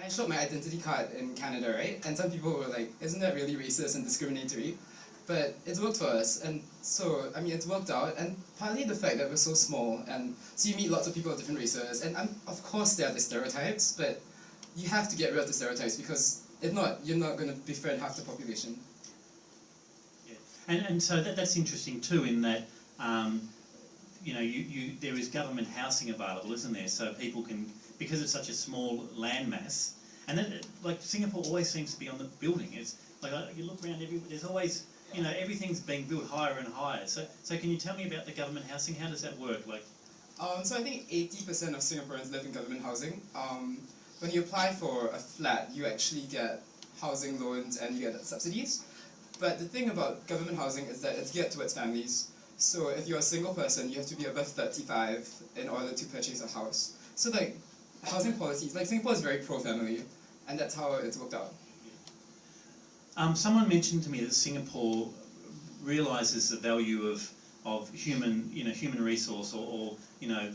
I showed my identity card in Canada, right? And some people were like, isn't that really racist and discriminatory? But it's worked for us, and so, I mean, it's worked out, and partly the fact that we're so small, and so you meet lots of people of different races, and of course there are the stereotypes, but you have to get rid of the stereotypes, because if not, you're not going to befriend half the population. Yeah. And so that's interesting too, in that, you know, there is government housing available, isn't there? So people can, because it's such a small landmass, and then, like, Singapore always seems to be on the building. It's like, you look around, there's always, you know, everything's being built higher and higher. So can you tell me about the government housing? How does that work? Like, so I think 80% of Singaporeans live in government housing. When you apply for a flat, you actually get housing loans and you get subsidies. But the thing about government housing is that it's geared towards families. So if you're a single person, you have to be above 35 in order to purchase a house. So like, housing policies, like Singapore is very pro-family, and that's how it's worked out. Someone mentioned to me that Singapore realises the value of human resource, or you know,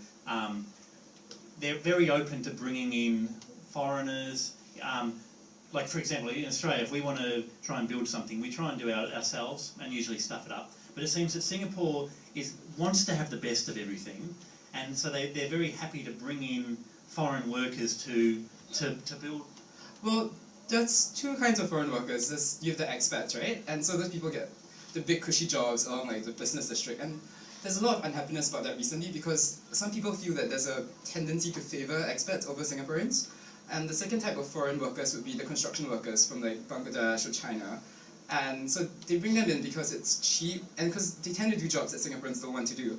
they're very open to bringing in foreigners. Like, for example, in Australia, if we want to try and build something, we try and do it ourselves and usually stuff it up. But it seems that Singapore wants to have the best of everything, and so they're very happy to bring in foreign workers to build. Well, there's two kinds of foreign workers. You have the expats, right? And so those people get the big cushy jobs along like the business district. And there's a lot of unhappiness about that recently, because some people feel that there's a tendency to favour expats over Singaporeans. And the second type of foreign workers would be the construction workers from like Bangladesh or China. And so they bring them in because it's cheap, and because they tend to do jobs that Singaporeans don't want to do.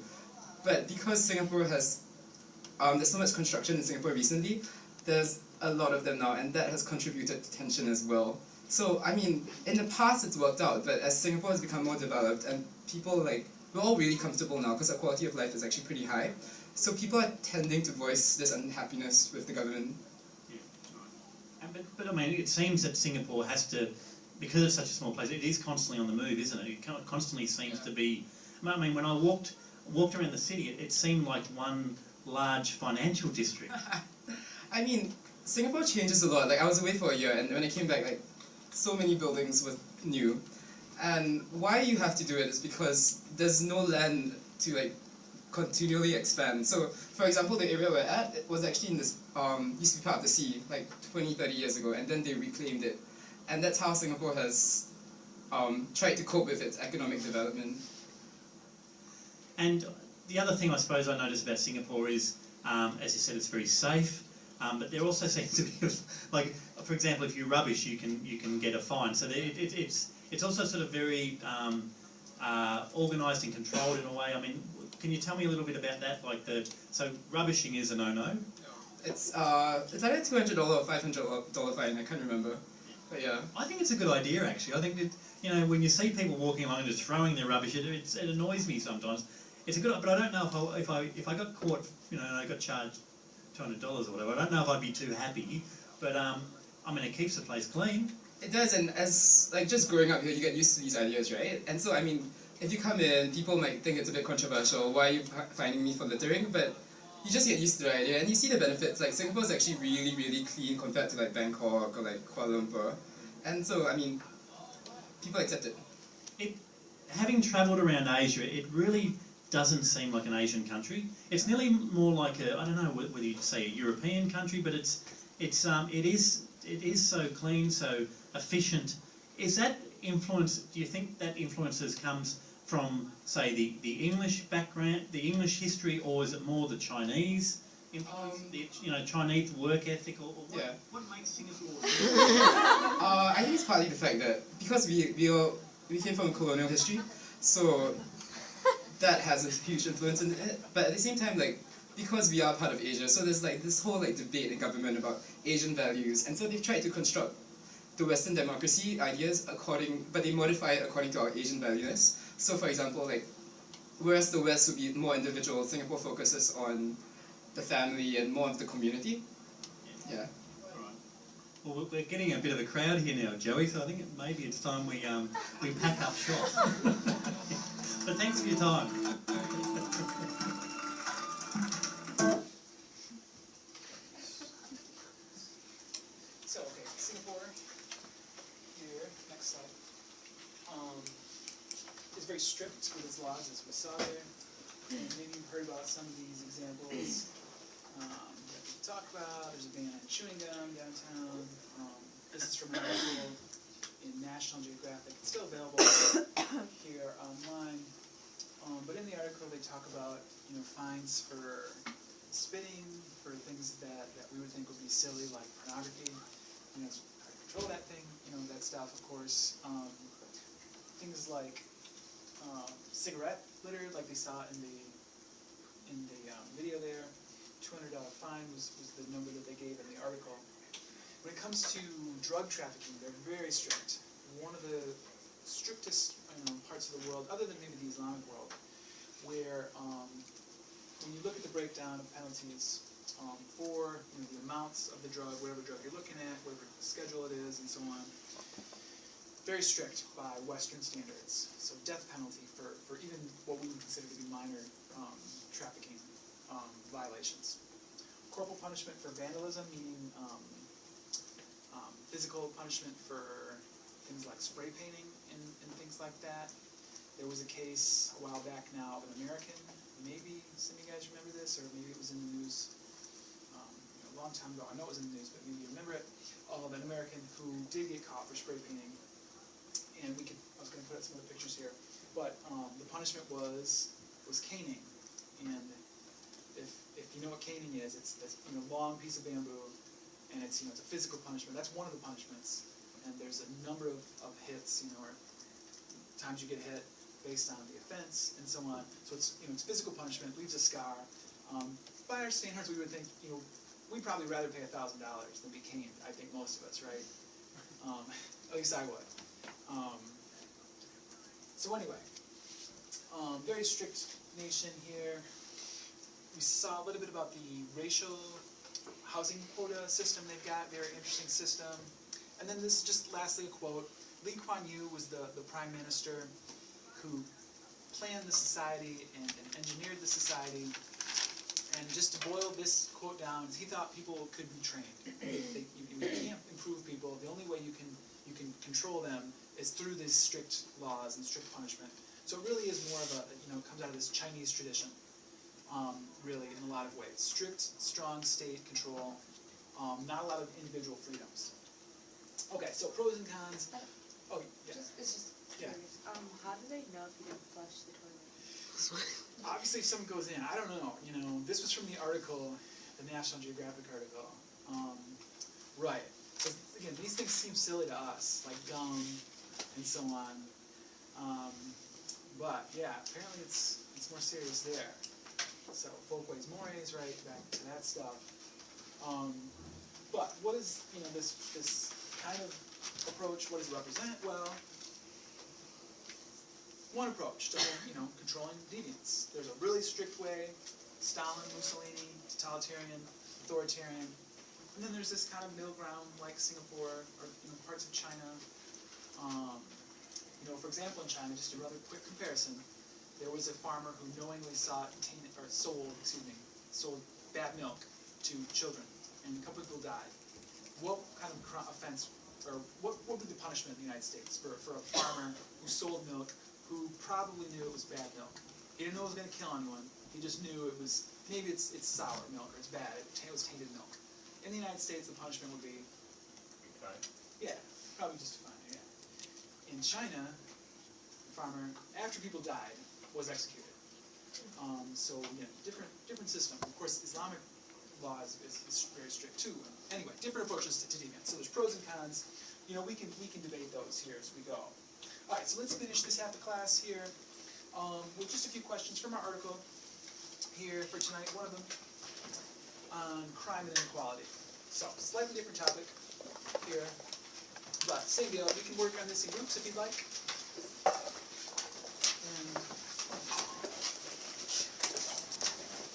But because Singapore has, there's so much construction in Singapore recently, there's a lot of them now, and that has contributed to tension as well. So, I mean, in the past it's worked out, but as Singapore has become more developed, and people like, we're all really comfortable now because our quality of life is actually pretty high. So people are tending to voice this unhappiness with the government. Yeah, but I mean, it seems that Singapore has to, because it's such a small place, it is constantly on the move, isn't it? It constantly seems to be. I mean, when I walked around the city, it seemed like one large financial district. I mean, Singapore changes a lot. Like, I was away for a year, and when I came back, like, so many buildings were new. And why you have to do it is because there's no land to like continually expand. So, for example, the area we're at, it was actually in this, used to be part of the sea, like 20, 30 years ago, and then they reclaimed it. And that's how Singapore has tried to cope with its economic development. And the other thing I suppose I noticed about Singapore is, as you said, it's very safe. But there also seems to be, like, for example, if you rubbish, you can get a fine. So it's also sort of very organised and controlled in a way. I mean, can you tell me a little bit about that? Like, so rubbishing is a no-no. It's either $200 or $500 fine. I can't remember. But yeah. I think it's a good idea, actually. I think that, you know, when you see people walking along and just throwing their rubbish, it annoys me sometimes. It's a good, but I don't know if I got caught, you know, and I got charged $200 or whatever. I don't know if I'd be too happy, but I mean, it keeps the place clean. It does, and as like just growing up here, you get used to these ideas, right? And so I mean, if you come in, people might think it's a bit controversial. Why are you fining me for littering? But you just get used to the idea, and you see the benefits. Like, Singapore is actually really, really clean compared to like Bangkok or like Kuala Lumpur, and so I mean, people accept it. Having travelled around Asia, it really doesn't seem like an Asian country. It's nearly more like a, I don't know whether you'd say a European country, but it is so clean, so efficient. Is that influence? Do you think that influences comes from, say, the English background, the English history, or is it more the Chinese influence, the Chinese work ethic, or what? Yeah. What makes Singapore? I think it's partly the fact that because we came from colonial history, so that has a huge influence in it. But at the same time, like, because we are part of Asia, so there's like this whole like debate in government about Asian values, and so they've tried to construct the Western democracy ideas but they modify it according to our Asian values. So, for example, like, whereas the West would be more individual, Singapore focuses on the family and more of the community. Yeah. Right. Well, we're getting a bit of a crowd here now, Joey. So I think maybe it's time we pack up shop. But thanks for your time. tax site is very strict with its laws, as we saw there. And maybe you've heard about some of these examples that we talk about. There's a ban on chewing gum downtown. This is from an article in National Geographic. It's still available here online. But in the article they talk about fines for spitting, for things that we would think would be silly, like pornography. It's hard to control that thing, that stuff, of course. Things like cigarette litter, like they saw in the video there. $200 fine was the number that they gave in the article. When it comes to drug trafficking, they're very strict. One of the strictest parts of the world, other than maybe the Islamic world, where when you look at the breakdown of penalties for the amounts of the drug, whatever drug you're looking at, whatever schedule it is, and so on, very strict by Western standards. So death penalty for even what we would consider to be minor trafficking violations. Corporal punishment for vandalism, meaning physical punishment for things like spray painting and things like that. There was a case a while back now of an American, maybe some of you guys remember this, or maybe it was in the news a long time ago. I know it was in the news, but maybe you remember it. Of an American who did get caught for spray painting. And I was going to put out some other pictures here, but the punishment was caning. And if you know what caning is, it's a long piece of bamboo, and it's a physical punishment. That's one of the punishments. And there's a number of hits, or times you get hit based on the offense and so on. So it's physical punishment, leaves a scar. By our standards, we would think we'd probably rather pay $1,000 than be caned. I think most of us, right? At least I would. So anyway, very strict nation here. We saw a little bit about the racial housing quota system they've got, very interesting system. And then this is just lastly a quote. Lee Kuan Yew was the prime minister who planned the society and engineered the society. And just to boil this quote down, he thought people could be trained. You can't improve people. The only way you can control them is through these strict laws and strict punishment. So it really is more of a, comes out of this Chinese tradition, really, in a lot of ways. Strict, strong state control, not a lot of individual freedoms. Okay, so pros and cons. Oh, yeah. It's just curious. How do they know if you didn't flush the toilet? Obviously, if someone goes in, I don't know. This was from the article, the National Geographic article. Right. So again, these things seem silly to us, like gum and so on. But yeah, apparently it's more serious there. So folkways mores, right? Back to that stuff. But what is this kind of approach? What does it represent? Well, one approach to controlling deviance. There's a really strict way, Stalin, Mussolini, totalitarian, authoritarian. And then there's this kind of middle ground, like Singapore or parts of China. For example, in China, just a rather quick comparison, there was a farmer who knowingly sold bad milk to children, and a couple people died. What kind of offense, or what would be the punishment in the United States for a farmer who sold milk who probably knew it was bad milk? He didn't know it was going to kill anyone. He just knew it was, maybe it's sour milk or it's bad. It was tainted milk. In the United States, the punishment would be, yeah, probably just fine. Yeah. In China, the farmer, after people died, was executed. So different system. Of course, Islamic law is very strict too. Anyway, different approaches to deviance. So there's pros and cons. We can debate those here as we go. All right, so let's finish this half the class here with just a few questions from our article here for tonight. One of them on crime and inequality. So, slightly different topic here, but same deal. We can work on this in groups if you'd like. And